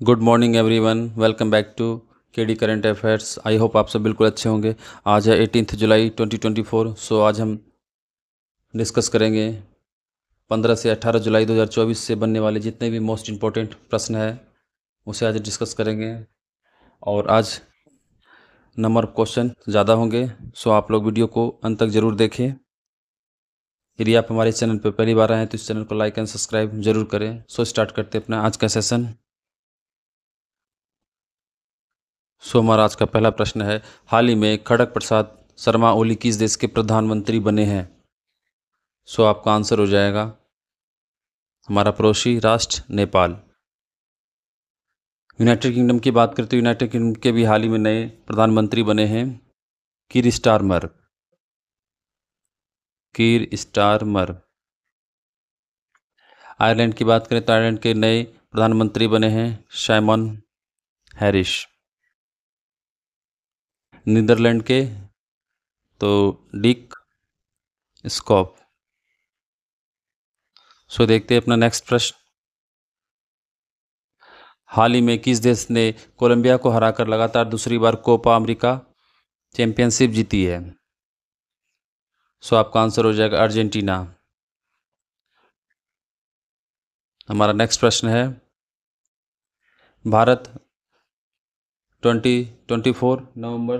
Good morning everyone, welcome back to KD current affairs. I hope आप सब बिल्कुल अच्छे होंगे। आज है 18 जुलाई 2024। सो आज हम डिस्कस करेंगे 15 से 18 जुलाई 2024 से बनने वाले जितने भी मोस्ट इम्पोर्टेंट प्रश्न हैं उसे आज डिस्कस करेंगे। और आज नंबर ऑफ क्वेश्चन ज़्यादा होंगे, सो आप लोग वीडियो को अंत तक ज़रूर देखें। यदि आप हमारे चैनल पर पहली बार आए हैं तो इस चैनल को लाइक एंड सब्सक्राइब जरूर करें। सो स्टार्ट करते हैं अपना आज का सेशन। हमारा आज का पहला प्रश्न है, हाल ही में खड़ग प्रसाद शर्मा ओली किस देश के प्रधानमंत्री बने हैं? आपका आंसर हो जाएगा हमारा पड़ोसी राष्ट्र नेपाल। यूनाइटेड किंगडम की बात करें तो यूनाइटेड किंगडम के भी हाल ही में नए प्रधानमंत्री बने हैं, कीर स्टारमर। आयरलैंड की बात करें तो आयरलैंड के नए प्रधानमंत्री बने हैं साइमन हैरिस। नीदरलैंड के तो डिक स्कॉप। देखते हैं अपना नेक्स्ट प्रश्न। हाल ही में किस देश ने कोलंबिया को हराकर लगातार दूसरी बार कोपा अमेरिका चैंपियनशिप जीती है? आपका आंसर हो जाएगा अर्जेंटीना। हमारा नेक्स्ट प्रश्न है, भारत 24 नवंबर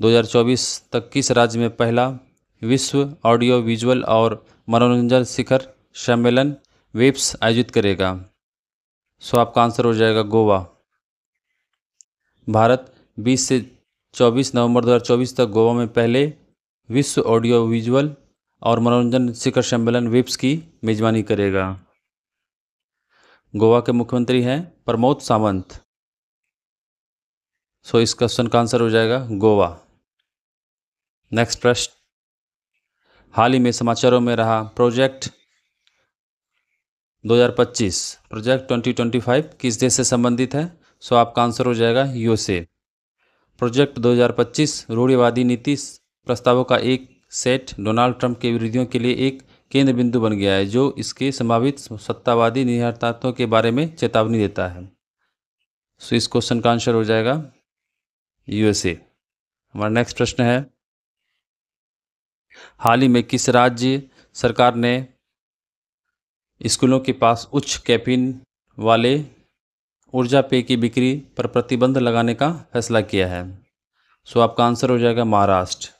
2024 तक किस राज्य में पहला विश्व ऑडियो विजुअल और मनोरंजन शिखर सम्मेलन वेब्स आयोजित करेगा? आपका आंसर हो जाएगा गोवा। भारत 20 से 24 नवंबर 2024 तक गोवा में पहले विश्व ऑडियो विजुअल और मनोरंजन शिखर सम्मेलन वेब्स की मेजबानी करेगा। गोवा के मुख्यमंत्री हैं प्रमोद सावंत। इस क्वेश्चन का आंसर हो जाएगा गोवा। नेक्स्ट प्रश्न, हाल ही में समाचारों में रहा प्रोजेक्ट 2025 किस देश से संबंधित है? आपका आंसर हो जाएगा यूएसए। प्रोजेक्ट 2025 रूढ़िवादी नीति प्रस्तावों का एक सेट डोनाल्ड ट्रंप के विरोधियों के लिए एक केंद्र बिंदु बन गया है, जो इसके संभावित सत्तावादी निहितार्थों के बारे में चेतावनी देता है। इस क्वेश्चन का आंसर हो जाएगा यूएसए। हमारा नेक्स्ट प्रश्न है, हाल ही में किस राज्य सरकार ने स्कूलों के पास उच्च कैफीन वाले ऊर्जा पेय की बिक्री पर प्रतिबंध लगाने का फैसला किया है? आपका आंसर हो जाएगा महाराष्ट्र।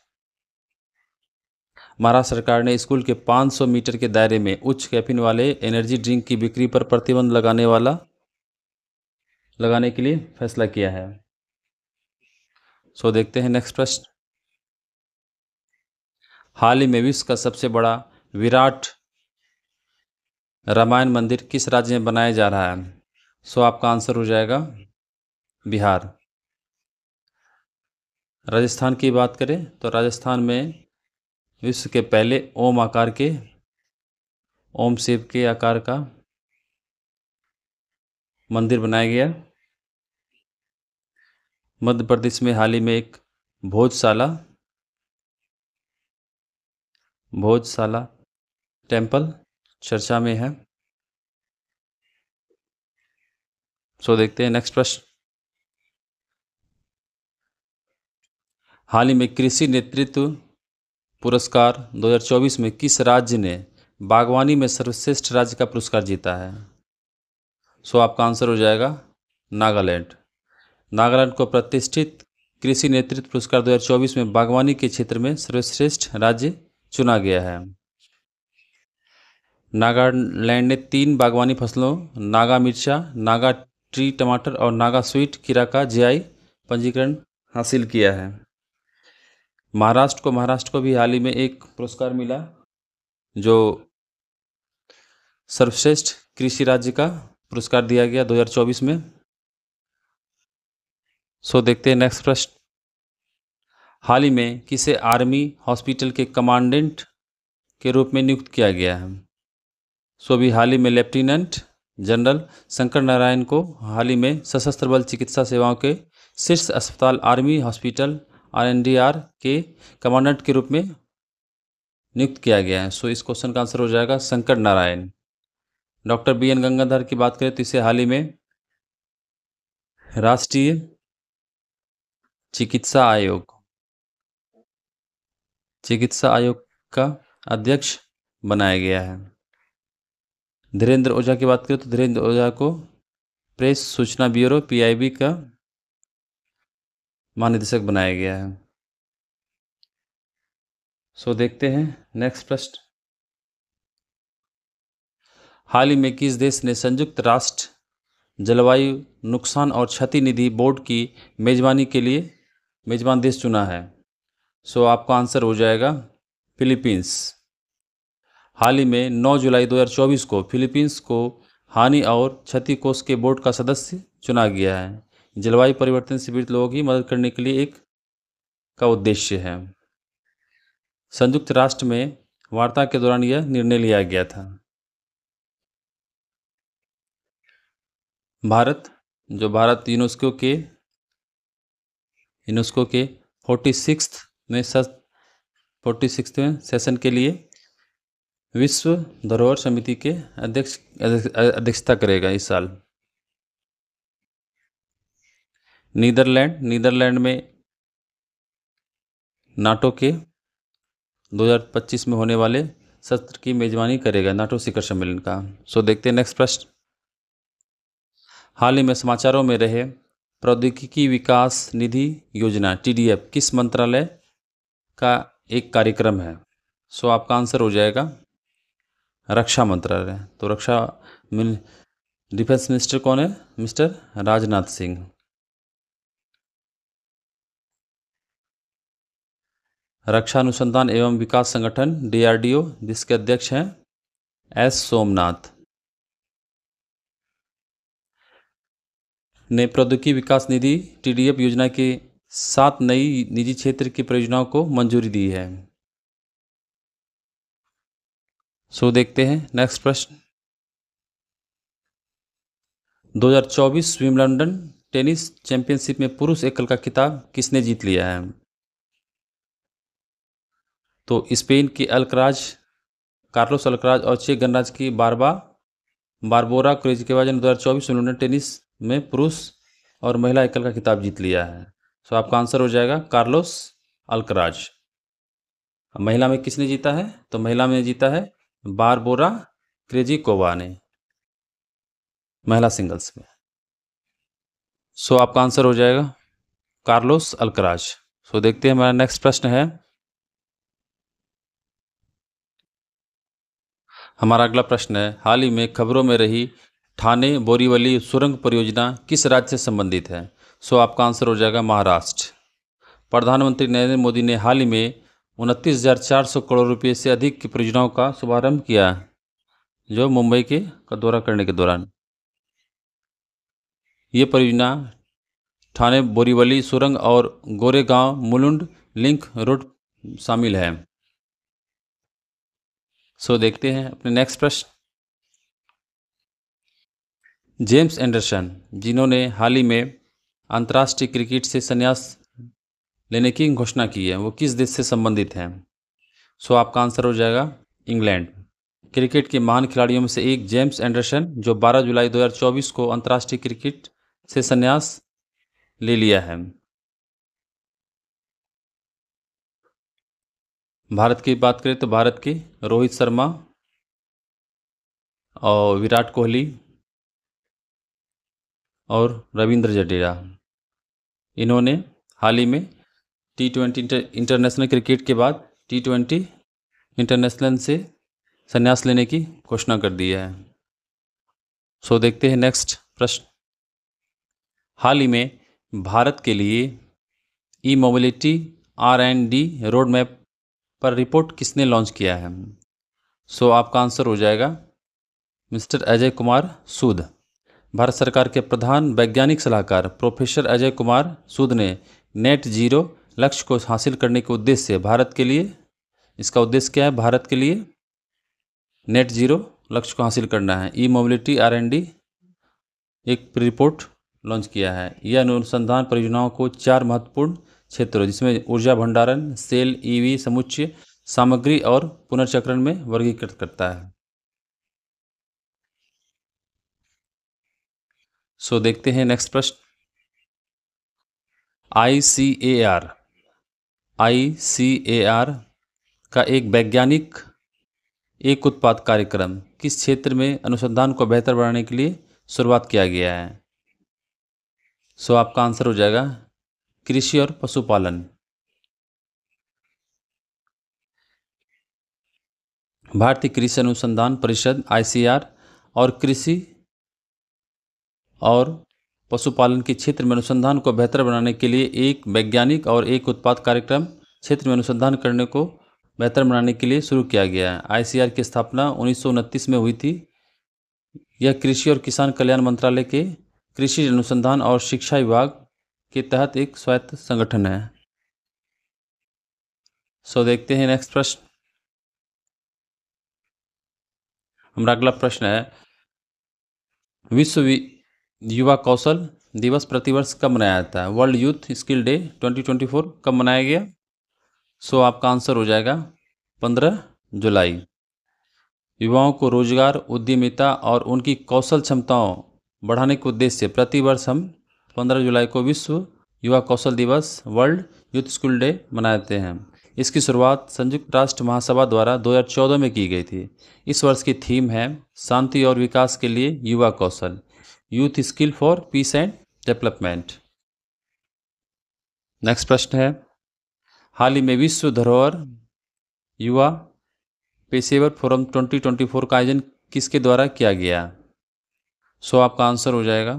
महाराष्ट्र सरकार ने स्कूल के 500 मीटर के दायरे में उच्च कैफीन वाले एनर्जी ड्रिंक की बिक्री पर प्रतिबंध लगाने के लिए फैसला किया है। देखते हैं नेक्स्ट प्रश्न, हाल ही में विश्व का सबसे बड़ा विराट रामायण मंदिर किस राज्य में बनाया जा रहा है? आपका आंसर हो जाएगा बिहार। राजस्थान की बात करें तो राजस्थान में विश्व के पहले ओम शिव के आकार का मंदिर बनाया गया। मध्य प्रदेश में हाल ही में एक भोजशाला टेम्पल चर्चा में है। देखते हैं नेक्स्ट प्रश्न, हाल ही में कृषि नेतृत्व पुरस्कार 2024 में किस राज्य ने बागवानी में सर्वश्रेष्ठ राज्य का पुरस्कार जीता है? आपका आंसर हो जाएगा नागालैंड। नागालैंड को प्रतिष्ठित कृषि नेतृत्व पुरस्कार 2024 में बागवानी के क्षेत्र में सर्वश्रेष्ठ राज्य चुना गया है। नागालैंड ने 3 बागवानी फसलों नागा मिर्चा, नागा ट्री टमाटर और नागा स्वीट खीरा का जीआई पंजीकरण हासिल किया है। महाराष्ट्र को भी हाल ही में एक पुरस्कार मिला जो सर्वश्रेष्ठ कृषि राज्य का पुरस्कार दिया गया 2024 में। देखते हैं नेक्स्ट प्रश्न, हाल ही में किसे आर्मी हॉस्पिटल के कमांडेंट के रूप में नियुक्त किया गया है? अभी हाल ही में लेफ्टिनेंट जनरल शंकर नारायण को हाल ही में सशस्त्र बल चिकित्सा सेवाओं के शीर्ष अस्पताल आर्मी हॉस्पिटल RNDR के कमांडेंट के रूप में नियुक्त किया गया है। इस क्वेश्चन का आंसर हो जाएगा शंकर नारायण। डॉक्टर BN गंगाधर की बात करें तो इसे हाल ही में राष्ट्रीय चिकित्सा आयोग, चिकित्सा आयोग का अध्यक्ष बनाया गया है। धीरेन्द्र ओझा की बात करें तो धीरेन्द्र ओझा को प्रेस सूचना ब्यूरो पीआईबी का महानिदेशक बनाया गया है। सो देखते हैं नेक्स्ट प्रश्न। हाल ही में किस देश ने संयुक्त राष्ट्र जलवायु नुकसान और क्षति निधि बोर्ड की मेजबानी के लिए मेजबान देश चुना है? सो आपका आंसर हो जाएगा फिलीपींस। हाल ही में 9 जुलाई 2024 को फिलीपींस को हानि और क्षति कोष के बोर्ड का सदस्य चुना गया है। जलवायु परिवर्तन से पीड़ित लोगों की मदद करने के लिए एक का उद्देश्य है। संयुक्त राष्ट्र में वार्ता के दौरान यह निर्णय लिया गया था। भारत यूनेस्को के 46वें सेशन के लिए विश्व धरोहर समिति के अध्यक्षता करेगा इस साल। नीदरलैंड में नाटो के 2025 में होने वाले सत्र की मेजबानी करेगा नाटो शिखर सम्मेलन का। सो देखते हैं नेक्स्ट प्रश्न। हाल ही में समाचारों में रहे प्रौद्योगिकी विकास निधि योजना TDF किस मंत्रालय का एक कार्यक्रम है? सो आपका आंसर हो जाएगा रक्षा मंत्रालय। तो डिफेंस मिनिस्टर कौन है? मिस्टर राजनाथ सिंह। रक्षा अनुसंधान एवं विकास संगठन DRDO जिसके अध्यक्ष हैं S सोमनाथ ने प्रौद्योगिकी विकास निधि TDF योजना के 7 नई निजी क्षेत्र की परियोजनाओं को मंजूरी दी है। सो देखते हैं नेक्स्ट प्रश्न। 2024 विंबलडन टेनिस चैंपियनशिप में पुरुष एकल का खिताब किसने जीत लिया है? तो स्पेन के कार्लोस अल्कराज और चेक गणराज्य की बारबोरा कुरेजिकोवा ने 2024 विंबलडन टेनिस में पुरुष और महिला एकल का खिताब जीत लिया है। सो आपका आंसर हो जाएगा कार्लोस अल्कराज। महिला में किसने जीता है? तो महिला में जीता है बारबोरा कुरेजिकोवा ने महिला सिंगल्स में। सो आपका आंसर हो जाएगा कार्लोस अल्कराज। सो देखते हैं हमारा नेक्स्ट प्रश्न है। हमारा अगला प्रश्न है, हाल ही में खबरों में रही ठाणे बोरीवली सुरंग परियोजना किस राज्य से संबंधित है? सो आपका आंसर हो जाएगा महाराष्ट्र। प्रधानमंत्री नरेंद्र मोदी ने हाल ही में 29,400 करोड़ रुपये से अधिक की परियोजनाओं का शुभारंभ किया जो मुंबई का दौरा करने के दौरान। ये परियोजना ठाणे बोरीवली सुरंग और गोरेगांव मुलुंड लिंक रोड शामिल है। सो देखते हैं अपने नेक्स्ट प्रश्न। जेम्स एंडरसन जिन्होंने हाल ही में अंतर्राष्ट्रीय क्रिकेट से संन्यास लेने की घोषणा की है वो किस देश से संबंधित हैं? सो आपका आंसर हो जाएगा इंग्लैंड। क्रिकेट के महान खिलाड़ियों में से एक जेम्स एंडरसन जो 12 जुलाई 2024 को अंतर्राष्ट्रीय क्रिकेट से संन्यास ले लिया है। भारत की बात करें तो भारत के रोहित शर्मा और विराट कोहली और रविंद्र जडेजा इन्होंने हाल ही में T20 इंटरनेशनल क्रिकेट के बाद T20 इंटरनेशनल से संन्यास लेने की घोषणा कर दी है। सो देखते हैं नेक्स्ट प्रश्न। हाल ही में भारत के लिए ई-मोबिलिटी R&D रोड मैप पर रिपोर्ट किसने लॉन्च किया है? सो आपका आंसर हो जाएगा मिस्टर अजय कुमार सूद। भारत सरकार के प्रधान वैज्ञानिक सलाहकार प्रोफेसर अजय कुमार सूद ने नेट जीरो लक्ष्य को हासिल करने के उद्देश्य से भारत के लिए इसका उद्देश्य क्या है? भारत के लिए नेट जीरो लक्ष्य को हासिल करना है। ई-मोबिलिटी R&D एक रिपोर्ट लॉन्च किया है। यह अनुसंधान परियोजनाओं को 4 महत्वपूर्ण क्षेत्रों जिसमें ऊर्जा भंडारण, सेल, EV समुच्चय, सामग्री और पुनर्चक्रण में वर्गीकृत करता है। सो देखते हैं नेक्स्ट प्रश्न। ICAR का एक वैज्ञानिक एक उत्पाद कार्यक्रम किस क्षेत्र में अनुसंधान को बेहतर बनाने के लिए शुरुआत किया गया है? सो आपका आंसर हो जाएगा कृषि और पशुपालन। भारतीय कृषि अनुसंधान परिषद ICAR और कृषि और पशुपालन के क्षेत्र में अनुसंधान को बेहतर बनाने के लिए एक वैज्ञानिक और एक उत्पाद कार्यक्रम क्षेत्र में अनुसंधान करने को बेहतर बनाने के लिए शुरू किया गया है। ICAR की स्थापना 1929 में हुई थी। यह कृषि और किसान कल्याण मंत्रालय के कृषि अनुसंधान और शिक्षा विभाग के तहत एक स्वायत्त संगठन है। सो देखते हैं नेक्स्ट प्रश्न। हमारा अगला प्रश्न है, विश्व युवा कौशल दिवस प्रतिवर्ष कब मनाया जाता है? वर्ल्ड यूथ स्किल डे 2024 कब मनाया गया? सो आपका आंसर हो जाएगा 15 जुलाई। युवाओं को रोजगार, उद्यमिता और उनकी कौशल क्षमताओं बढ़ाने के उद्देश्य से प्रतिवर्ष हम 15 जुलाई को विश्व युवा कौशल दिवस वर्ल्ड यूथ स्किल डे मनाते हैं। इसकी शुरुआत संयुक्त राष्ट्र महासभा द्वारा 2014 में की गई थी। इस वर्ष की थीम है शांति और विकास के लिए युवा कौशल, youth skill for peace and development. Next प्रश्न है, हाल ही में विश्व धरोहर युवा पेशेवर फोरम 2024 का आयोजन किसके द्वारा किया गया? सो आपका आंसर हो जाएगा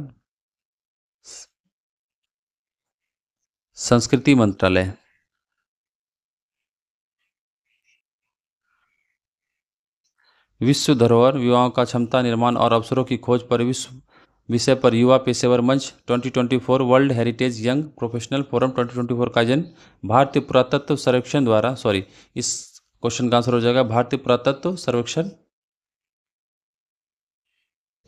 संस्कृति मंत्रालय। विश्व धरोहर युवाओं का क्षमता निर्माण और अवसरों की खोज पर विषय पर युवा पेशेवर मंच 2024 world heritage young professional forum 2024 का आयोजन भारतीय पुरातत्व सर्वेक्षण द्वारा इस क्वेश्चन का आंसर हो जाएगा भारतीय पुरातत्व सर्वेक्षण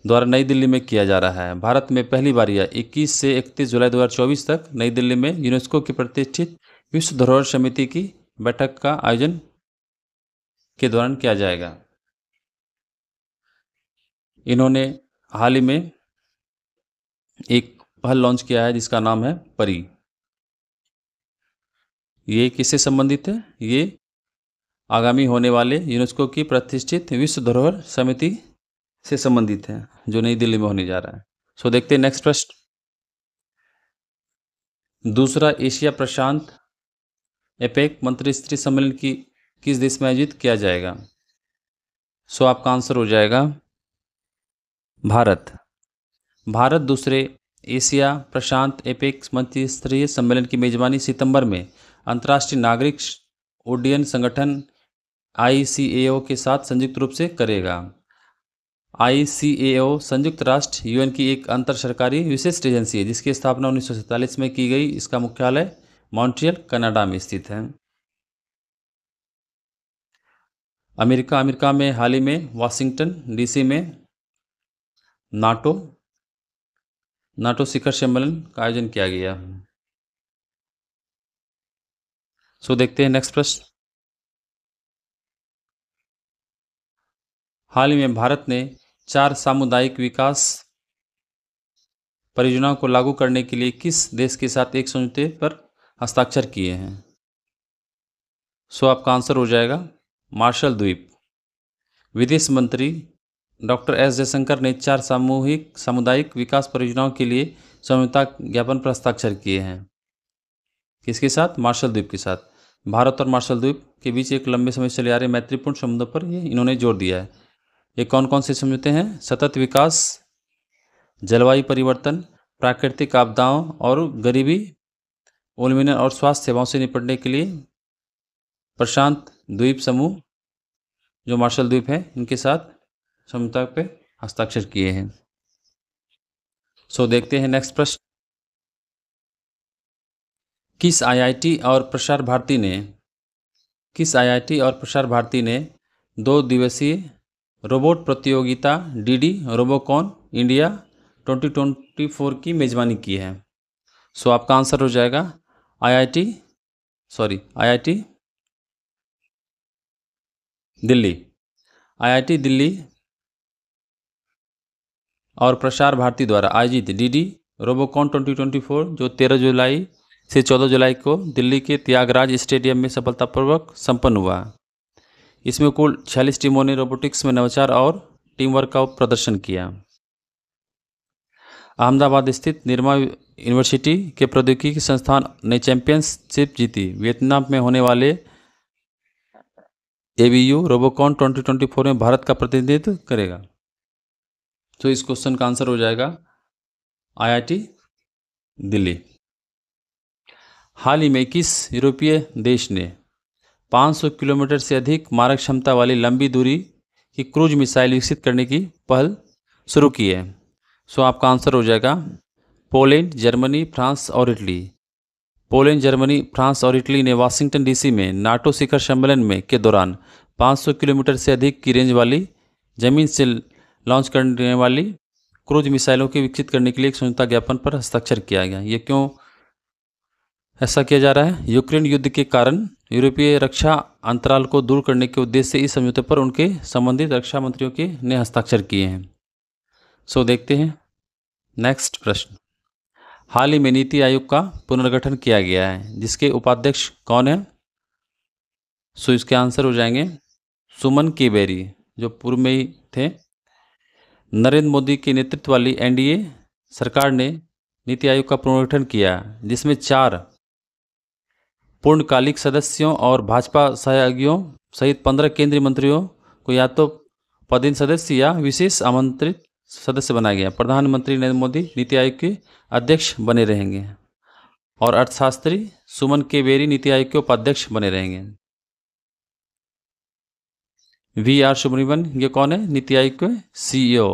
द्वारा नई दिल्ली में किया जा रहा है। भारत में पहली बार यह 21 से 31 जुलाई 2024 तक नई दिल्ली में यूनेस्को की प्रतिष्ठित विश्व धरोहर समिति की बैठक का आयोजन के दौरान किया जाएगा। इन्होंने हाल ही में एक पहल लॉन्च किया है जिसका नाम है परी। ये किससे संबंधित है? ये आगामी होने वाले यूनेस्को की प्रतिष्ठित विश्व धरोहर समिति से संबंधित है जो नई दिल्ली में होने जा रहा है। सो देखते हैं नेक्स्ट प्रश्न। दूसरा एशिया प्रशांत एपेक मंत्रिस्तरीय सम्मेलन की किस देश में आयोजित किया जाएगा? सो आपका आंसर हो जाएगा भारत। भारत दूसरे एशिया प्रशांत एपेक मंत्रिस्तरीय सम्मेलन की मेजबानी सितंबर में अंतर्राष्ट्रीय नागरिक उड्डयन संगठन ICAO के साथ संयुक्त रूप से करेगा। ICAO संयुक्त राष्ट्र UN की एक अंतर सरकारी विशिष्ट एजेंसी है जिसकी स्थापना 1947 में की गई। इसका मुख्यालय मॉन्ट्रियल कनाडा में स्थित है। अमेरिका में हाल ही में वाशिंगटन DC में नाटो शिखर सम्मेलन का आयोजन किया गया। सो देखते हैं नेक्स्ट प्रश्न। हाल ही में भारत ने 4 सामुदायिक विकास परियोजनाओं को लागू करने के लिए किस देश के साथ एक समझौते पर हस्ताक्षर किए हैं? सो आपका आंसर हो जाएगा मार्शल द्वीप। विदेश मंत्री डॉक्टर S जयशंकर ने 4 सामुदायिक विकास परियोजनाओं के लिए समझौता ज्ञापन पर हस्ताक्षर किए हैं। किसके साथ? मार्शल द्वीप के साथ। भारत और मार्शल द्वीप के बीच एक लंबे समय से चले आ रहे मैत्रीपूर्ण संबंधों पर इन्होंने जोर दिया है। ये कौन कौन से समझौते हैं? सतत विकास, जलवायु परिवर्तन, प्राकृतिक आपदाओं और गरीबी उन्मूलन और स्वास्थ्य सेवाओं से निपटने के लिए प्रशांत द्वीप समूह जो मार्शल द्वीप है इनके साथ समझौता पे हस्ताक्षर किए हैं। सो देखते हैं नेक्स्ट प्रश्न। किस IIT और प्रसार भारती ने 2 दिवसीय रोबोट प्रतियोगिता DD रोबोकॉन इंडिया 2024 की मेजबानी की है? सो आपका आंसर हो जाएगा IIT दिल्ली और प्रसार भारती द्वारा आयोजित DD रोबोकॉन 2024 जो 13 जुलाई से 14 जुलाई को दिल्ली के त्यागराज स्टेडियम में सफलतापूर्वक संपन्न हुआ। इसमें कुल 46 टीमों ने रोबोटिक्स में नवाचार और टीम वर्क का प्रदर्शन किया। अहमदाबाद स्थित निरमा यूनिवर्सिटी के प्रौद्योगिकी संस्थान ने चैंपियनशिप जीती। वियतनाम में होने वाले ABU रोबोकॉन 2024 में भारत का प्रतिनिधित्व करेगा। तो इस क्वेश्चन का आंसर हो जाएगा IIT दिल्ली। हाल ही में किस यूरोपीय देश ने 500 किलोमीटर से अधिक मारक क्षमता वाली लंबी दूरी की क्रूज मिसाइल विकसित करने की पहल शुरू की है? सो आपका आंसर हो जाएगा पोलैंड, जर्मनी, फ्रांस और इटली। पोलैंड, जर्मनी, फ्रांस और इटली ने वाशिंगटन DC में नाटो शिखर सम्मेलन में के दौरान 500 किलोमीटर से अधिक की रेंज वाली जमीन से लॉन्च करने वाली क्रूज मिसाइलों के विकसित करने के लिए एक समझौता ज्ञापन पर हस्ताक्षर किया गया। ये क्यों ऐसा किया जा रहा है? यूक्रेन युद्ध के कारण यूरोपीय रक्षा अंतराल को दूर करने के उद्देश्य से इस समझौते पर उनके संबंधित रक्षा मंत्रियों के ने हस्ताक्षर किए हैं। सो देखते हैं नेक्स्ट प्रश्न। हाल ही में नीति आयोग का पुनर्गठन किया गया है, जिसके उपाध्यक्ष कौन है? सो इसके आंसर हो जाएंगे सुमन के बेरी, जो पूर्व में ही थे। नरेंद्र मोदी के नेतृत्व वाली NDA सरकार ने नीति आयोग का पुनर्गठन किया, जिसमें 4 पूर्णकालिक सदस्यों और भाजपा सहयोगियों सहित 15 केंद्रीय मंत्रियों को या तो पदेन सदस्य या विशेष आमंत्रित सदस्य बनाया गया। प्रधानमंत्री नरेंद्र मोदी नीति आयोग के अध्यक्ष बने रहेंगे और अर्थशास्त्री सुमन के बेरी नीति आयोग के उपाध्यक्ष बने रहेंगे। VR सुब्रमण्यन ये कौन है? नीति आयोग के CEO।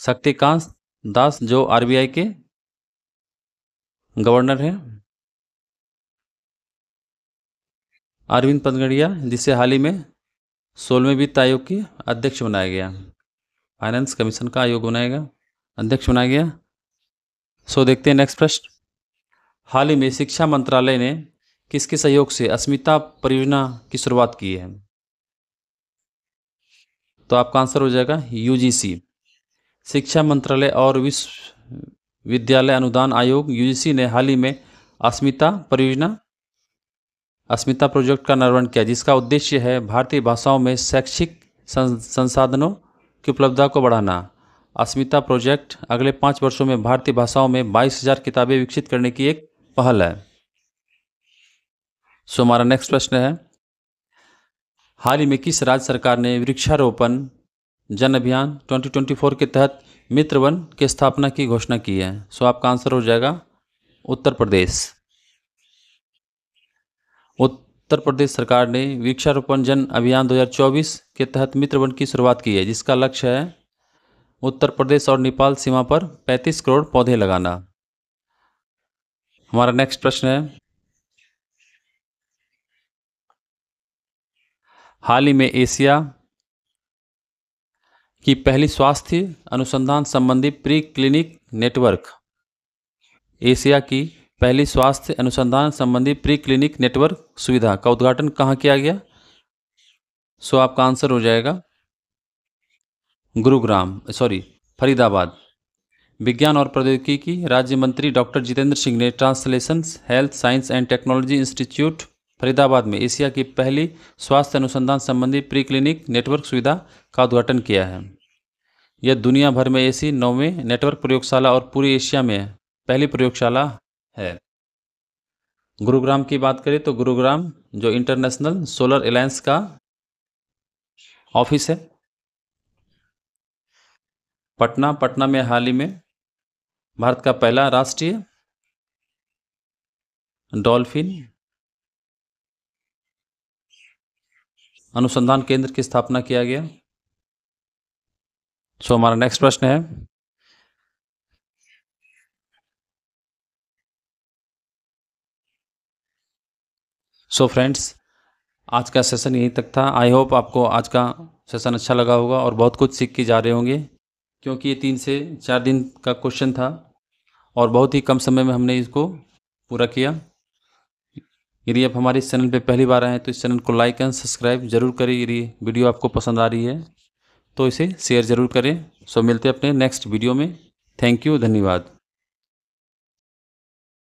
शक्तिकांत दास जो RBI के गवर्नर हैं। अरविंद पनगड़िया जिसे हाल ही में 16वें वित्त आयोग के अध्यक्ष बनाया गया, फाइनेंस कमीशन का आयोग बनाएगा अध्यक्ष बनाया गया। सो देखते हैं नेक्स्ट प्रश्न। हाल ही में शिक्षा मंत्रालय ने किसके सहयोग से अस्मिता परियोजना की शुरुआत की है? तो आपका आंसर हो जाएगा UGC। शिक्षा मंत्रालय और विश्वविद्यालय अनुदान आयोग UGC ने हाल ही में अस्मिता प्रोजेक्ट का निर्माण किया, जिसका उद्देश्य है भारतीय भाषाओं में शैक्षिक संसाधनों की उपलब्धता को बढ़ाना। अस्मिता प्रोजेक्ट अगले 5 वर्षों में भारतीय भाषाओं में 22,000 किताबें विकसित करने की एक पहल है। सो हमारा नेक्स्ट प्रश्न है, हाल ही में किस राज्य सरकार ने वृक्षारोपण जन अभियान 2024 के तहत मित्र वन की स्थापना की घोषणा की है? सो आपका आंसर हो जाएगा उत्तर प्रदेश। उत्तर प्रदेश सरकार ने वृक्षारोपण जन अभियान 2024 के तहत मित्र वन की शुरुआत की है, जिसका लक्ष्य है उत्तर प्रदेश और नेपाल सीमा पर 35 करोड़ पौधे लगाना। हमारा नेक्स्ट प्रश्न है, हाल ही में एशिया की पहली स्वास्थ्य अनुसंधान संबंधी प्री क्लिनिक नेटवर्क सुविधा का उद्घाटन कहाँ किया गया? सो आपका आंसर हो जाएगा फरीदाबाद। विज्ञान और प्रौद्योगिकी राज्य मंत्री डॉक्टर जितेंद्र सिंह ने translation health science and technology institute Faridabad में एशिया की पहली स्वास्थ्य अनुसंधान संबंधी प्री क्लिनिक नेटवर्क सुविधा का उद्घाटन किया है। यह दुनिया भर में ऐसी 9वें नेटवर्क प्रयोगशाला और पूरी एशिया में पहली प्रयोगशाला है। गुरुग्राम की बात करें तो गुरुग्राम जो इंटरनेशनल सोलर एलायंस का ऑफिस है। पटना में हाल ही में भारत का पहला राष्ट्रीय डॉल्फिन अनुसंधान केंद्र की स्थापना किया गया। सो हमारा नेक्स्ट प्रश्न है, सो फ्रेंड्स आज का सेशन यहीं तक था। आई होप आपको आज का सेशन अच्छा लगा होगा और बहुत कुछ सीख के जा रहे होंगे, क्योंकि ये 3 से 4 दिन का क्वेश्चन था और बहुत ही कम समय में हमने इसको पूरा किया। यदि आप हमारे इस चैनल पे पहली बार आए हैं तो इस चैनल को लाइक एंड सब्सक्राइब जरूर करें। यदि वीडियो आपको पसंद आ रही है तो इसे शेयर ज़रूर करें। सो मिलते हैं अपने नेक्स्ट वीडियो में। थैंक यू, धन्यवाद।